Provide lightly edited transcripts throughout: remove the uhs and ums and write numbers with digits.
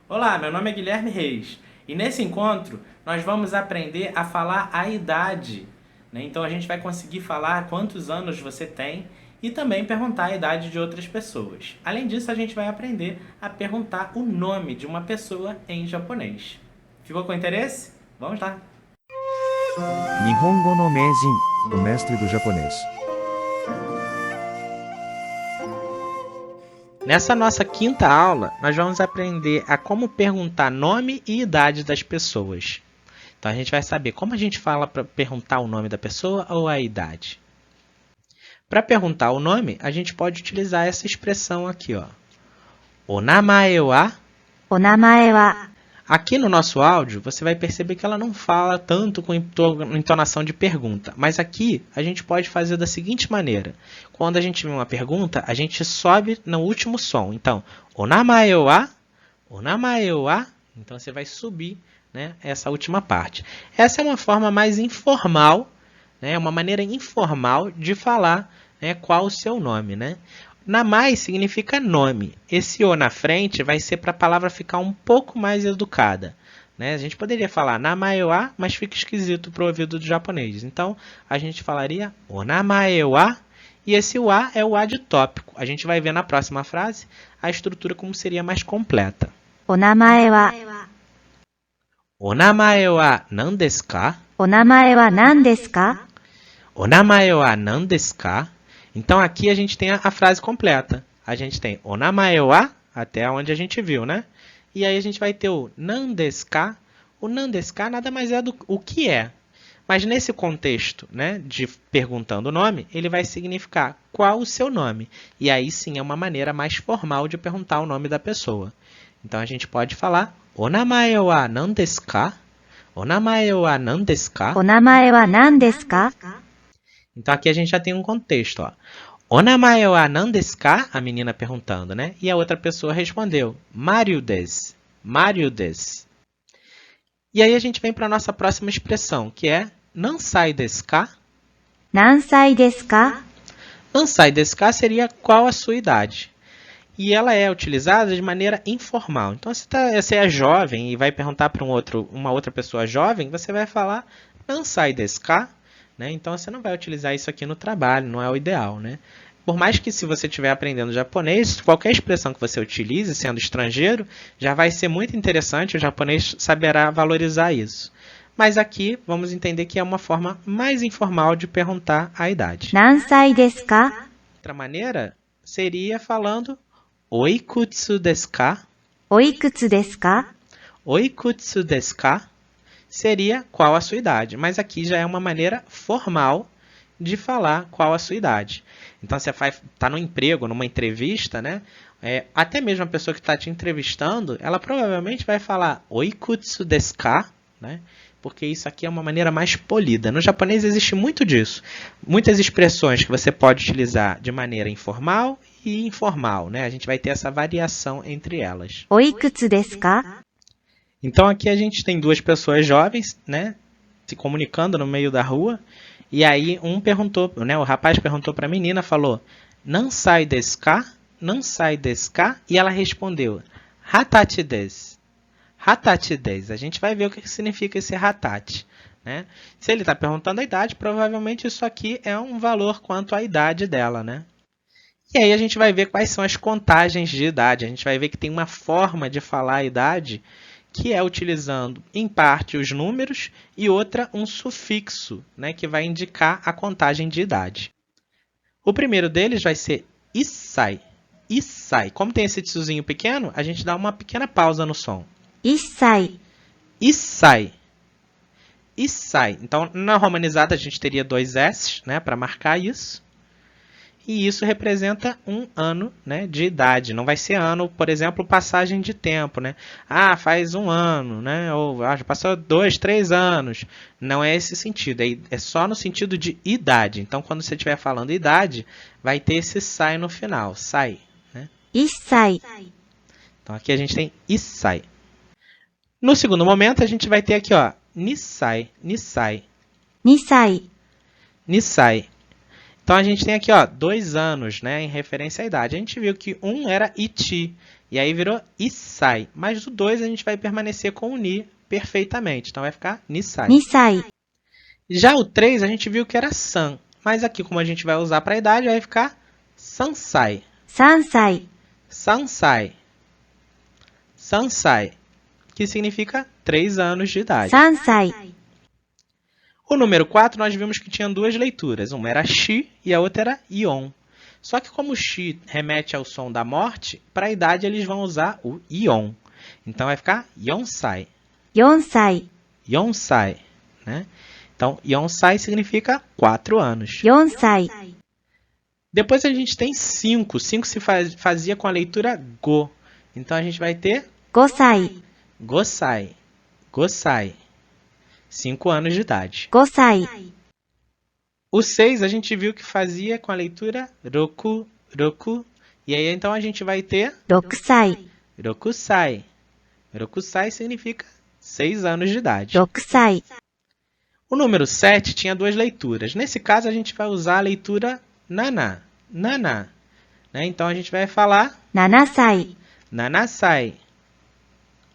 Olá, meu nome é Guilherme Reis e nesse encontro nós vamos aprender a falar a idade, né? Então a gente vai conseguir falar quantos anos você tem e também perguntar a idade de outras pessoas. Além disso, a gente vai aprender a perguntar o nome de uma pessoa em japonês. Ficou com interesse? Vamos lá! Nihongo no Meijin, o mestre do japonês. Nessa nossa quinta aula, nós vamos aprender a como perguntar nome e idade das pessoas. Então a gente vai saber como a gente fala para perguntar o nome da pessoa ou a idade. Para perguntar o nome, a gente pode utilizar essa expressão aqui, ó. O namae wa. お名前は Aqui no nosso áudio, você vai perceber que ela não fala tanto com entonação de pergunta. Mas aqui, a gente pode fazer da seguinte maneira. Quando a gente vê uma pergunta, a gente sobe no último som. Então, o namae wa. O namae wa. Então, você vai subir, né, essa última parte. Essa é uma forma mais informal, né, uma maneira informal de falar, né, qual o seu nome, né? Namai significa nome. Esse o na frente vai ser para a palavra ficar um pouco mais educada, né? A gente poderia falar namae wa, mas fica esquisito para o ouvido do japonês. Então, a gente falaria o namae wa, e esse wa é o a de tópico. A gente vai ver na próxima frase a estrutura como seria mais completa. お名前は O namae wa nan desu ka? お名前は何ですか O namae wa nan desu ka? Então, aqui a gente tem a frase completa. A gente tem o namae wa, até onde a gente viu, né? E aí a gente vai ter o nan desu ka. O nan desu ka nada mais é do o que é. Mas nesse contexto, né, de perguntando o nome, ele vai significar qual o seu nome. E aí sim é uma maneira mais formal de perguntar o nome da pessoa. Então, a gente pode falar o namae wa nan desu ka? O namae wa nan desu ka? お名前は何ですか Então, aqui a gente já tem um contexto, ó. O namae wa nan desu ka? A menina perguntando, né? E a outra pessoa respondeu, Mario desu. Mario desu. E aí a gente vem para a nossa próxima expressão, que é nansai desu ka? 何歳ですか Nansai desu ka seria qual a sua idade. E ela é utilizada de maneira informal. Então, se você é jovem e vai perguntar para uma outra pessoa jovem, você vai falar nansai desu ka? Né? Então, você não vai utilizar isso aqui no trabalho, não é o ideal, né? Por mais que se você estiver aprendendo japonês, qualquer expressão que você utilize, sendo estrangeiro, já vai ser muito interessante, o japonês saberá valorizar isso. Mas aqui, vamos entender que é uma forma mais informal de perguntar a idade. 何歳ですか Outra maneira seria falando oikutsu desu ka? おいくつですか Oikutsu desu ka? Seria qual a sua idade. Mas aqui já é uma maneira formal de falar qual a sua idade. Então, você está no emprego, numa entrevista, né? Até mesmo a pessoa que está te entrevistando, ela provavelmente vai falar oikutsu desu ka? Né? Porque isso aqui é uma maneira mais polida. No japonês existe muito disso. Muitas expressões que você pode utilizar de maneira informal e informal, né? A gente vai ter essa variação entre elas. おいくつですか Então, aqui a gente tem duas pessoas jovens, né, se comunicando no meio da rua. E aí, o rapaz perguntou para a menina, falou, nansai desu ka? Nansai desu ka? E ela respondeu, hatachi desu. Hatachi desu. A gente vai ver o que significa esse hatachi, né? Se ele está perguntando a idade, provavelmente isso aqui é um valor quanto à idade dela, né? E aí a gente vai ver quais são as contagens de idade. A gente vai ver que tem uma forma de falar a idade que é utilizando, em parte, os números e outra, um sufixo, né, que vai indicar a contagem de idade. O primeiro deles vai ser issai. Issai. Como tem esse tiozinho pequeno, a gente dá uma pequena pausa no som. 1歳 Issai. Issai. Então, na romanizada, a gente teria dois S, né, para marcar isso. E isso representa um ano, né, de idade. Não vai ser ano, por exemplo, passagem de tempo, né? Ah, faz um ano, né? Ou já passou 2, 3 anos. Não é esse sentido. É só no sentido de idade. Então, quando você estiver falando idade, vai ter esse sai no final. Sai, né? 1歳 Então, aqui a gente tem issai. No segundo momento, a gente vai ter aqui, ó, nisai. Nisai. 2歳 Nisai. Então, a gente tem aqui, ó, 2 anos, né, em referência à idade. A gente viu que um era ichi, E aí virou Issai. Mas o 2 a gente vai permanecer com o Ni perfeitamente. Então vai ficar Nisai. 2歳、 Já o 3 a gente viu que era San. Mas aqui, como a gente vai usar para a idade, vai ficar Sansai. 3歳、 Sansai. Sansai. Que significa 3 anos de idade. 3歳、 O número 4 nós vimos que tinha duas leituras. Uma era Shi e a outra era Ion. Só que como o Shi remete ao som da morte, para a idade eles vão usar o Ion. Então vai ficar Yonsai. 4歳、 Yonsai. Né? Então, Yonsai significa 4 anos. 4歳、 Depois a gente tem 5. 5 se fazia com a leitura Go. Então a gente vai ter 5歳、 Gosai. Gosai. 5 anos de idade. 5歳、 O 6 a gente viu que fazia com a leitura Roku. Roku. E aí então a gente vai ter 6歳、 Rokusai. Rokusai significa 6 anos de idade. 6歳、 O número 7 tinha duas leituras. Nesse caso a gente vai usar a leitura Nana. Nana. Né? Então a gente vai falar 7歳、 Nanasai.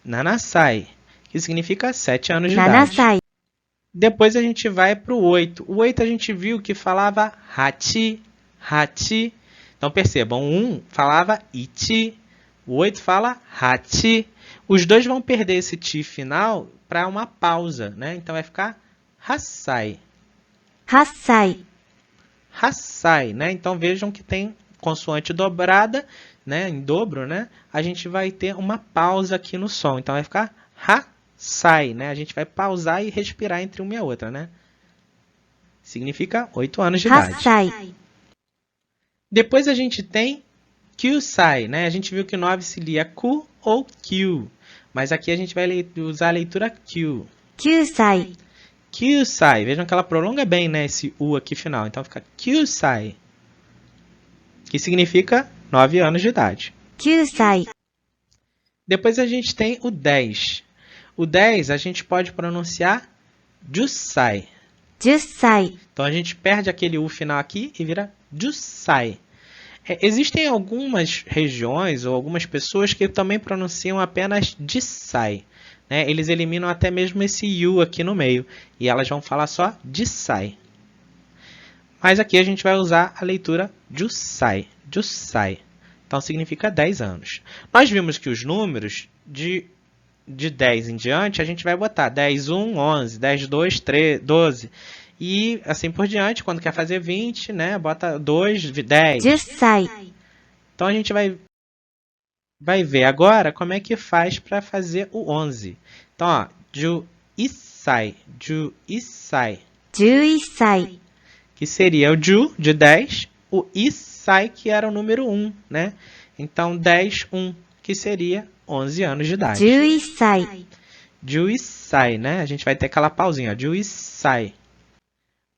Nanasai. Que significa 7 anos de 7 idade. 歳、 Depois a gente vai para o 8. O 8 a gente viu que falava Hachi. Hachi. Então percebam, o 1 falava Ichi. O 8 fala Hachi. Os dois vão perder esse ti final para uma pausa. Né? Então vai ficar Hassai. 8歳、 Hassai. Né? Então vejam que tem consoante dobrada, né? Em dobro. Né? A gente vai ter uma pausa aqui no som. Então vai ficar Hassai. Né? A gente vai pausar e respirar entre uma e a outra. Né? Significa 8 anos de 8 idade. 歳、 Depois a gente tem Kyusai, né? A gente viu que 9 se lia Ku ou Kyu. Mas aqui a gente vai usar a leitura Kyu. 9歳、 Kyusai. Vejam que ela prolonga bem, né? Esse U aqui final. Então fica Kyusai. Que significa 9 anos de idade. 9歳、 Depois a gente tem o 10. O 10 a gente pode pronunciar Jussai. 10歳、 Então a gente perde aquele U final aqui e vira Jussai. Existem algumas regiões ou algumas pessoas que também pronunciam apenas Jissai. Né? Eles eliminam até mesmo esse U aqui no meio. E elas vão falar só Jissai. Mas aqui a gente vai usar a leitura Jussai. Jussai. Então significa 10 anos. Nós vimos que os números de 10 em diante, a gente vai botar 10, 1, 11, 10, 2, 3, 12. E assim por diante, quando quer fazer 20, né, bota 2, 10. 10歳、 Então a gente vai ver agora como é que faz para fazer o 11. Então, ó, Ju-Issai, Ju-Issai, 11歳、 que seria o Ju de 10, o Issai que era o número 1, né? Então 10, 1, que seria 11 anos de idade. 11歳、 Ju-Issai, né? A gente vai ter aquela pausinha, ó, Ju-Issai.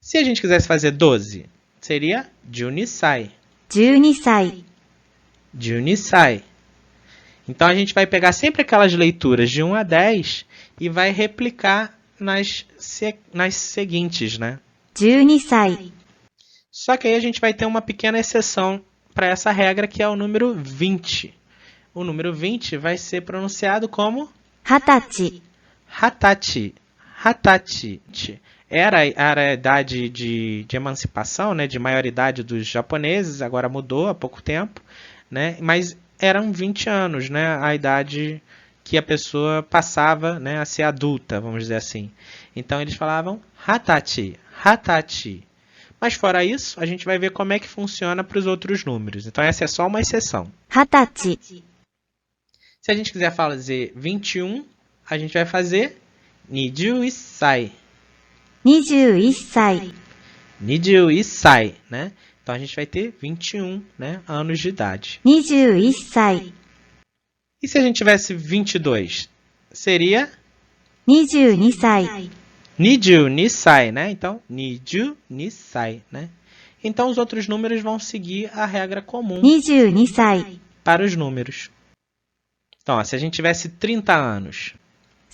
Se a gente quisesse fazer 12, seria Junisai. 12歳、 Junisai. Então a gente vai pegar sempre aquelas leituras de 1 a 10 e vai replicar nas seguintes, né? 12歳、 Só que aí a gente vai ter uma pequena exceção para essa regra, que é o número 20. O número 20 vai ser pronunciado como 20歳、 Hatachi. Hatachi. Era a idade de emancipação, né, de maioridade dos japoneses, agora mudou há pouco tempo, né, mas eram 20 anos, né, a idade que a pessoa passava, né, a ser adulta, vamos dizer assim. Então eles falavam Hatachi, Hatachi. Mas fora isso, a gente vai ver como é que funciona para os outros números. Então essa é só uma exceção. 20歳、 Se a gente quiser fazer 21, a gente vai fazer Nijuisai. 21歳、 Nijuisai, né? Então a gente vai ter 21, né, anos de idade. 21歳、 E se a gente tivesse 22? Seria 22歳、 Niju Nisai, né? Então, Niju Nisai, né? Então os outros números vão seguir a regra comum 22歳、 para os números. Então, ó, se a gente tivesse 30 anos,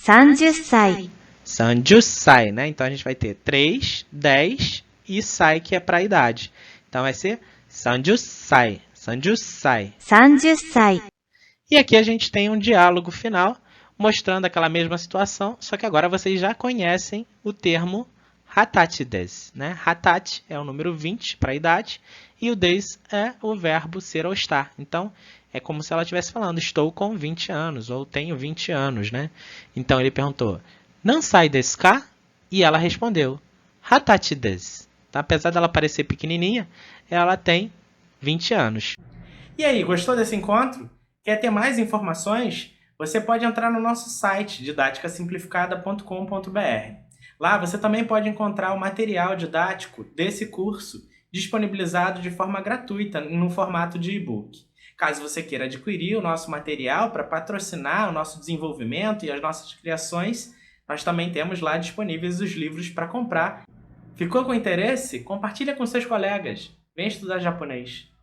30歳、 Sanjusai, né? Então a gente vai ter 3, 10 e Sai, que é para a idade. Então vai ser Sanjusai, Sanjusai. 30歳、E aqui a gente tem um diálogo final mostrando aquela mesma situação, só que agora vocês já conhecem o termo hatachi desu, né? Hatachi é o número 20 para a idade e o desu é o verbo ser ou estar. Então, é como se ela estivesse falando, estou com 20 anos ou tenho 20 anos, né? Então, ele perguntou, nansai desu ka? E ela respondeu, hatachi desu. Tá? Apesar dela parecer pequenininha, ela tem 20 anos. E aí, gostou desse encontro? Quer ter mais informações? Você pode entrar no nosso site didaticasimplificada.com.br. Lá você também pode encontrar o material didático desse curso disponibilizado de forma gratuita no formato de e-book. Caso você queira adquirir o nosso material para patrocinar o nosso desenvolvimento e as nossas criações, nós também temos lá disponíveis os livros para comprar. Ficou com interesse? Compartilha com seus colegas. Vem estudar japonês!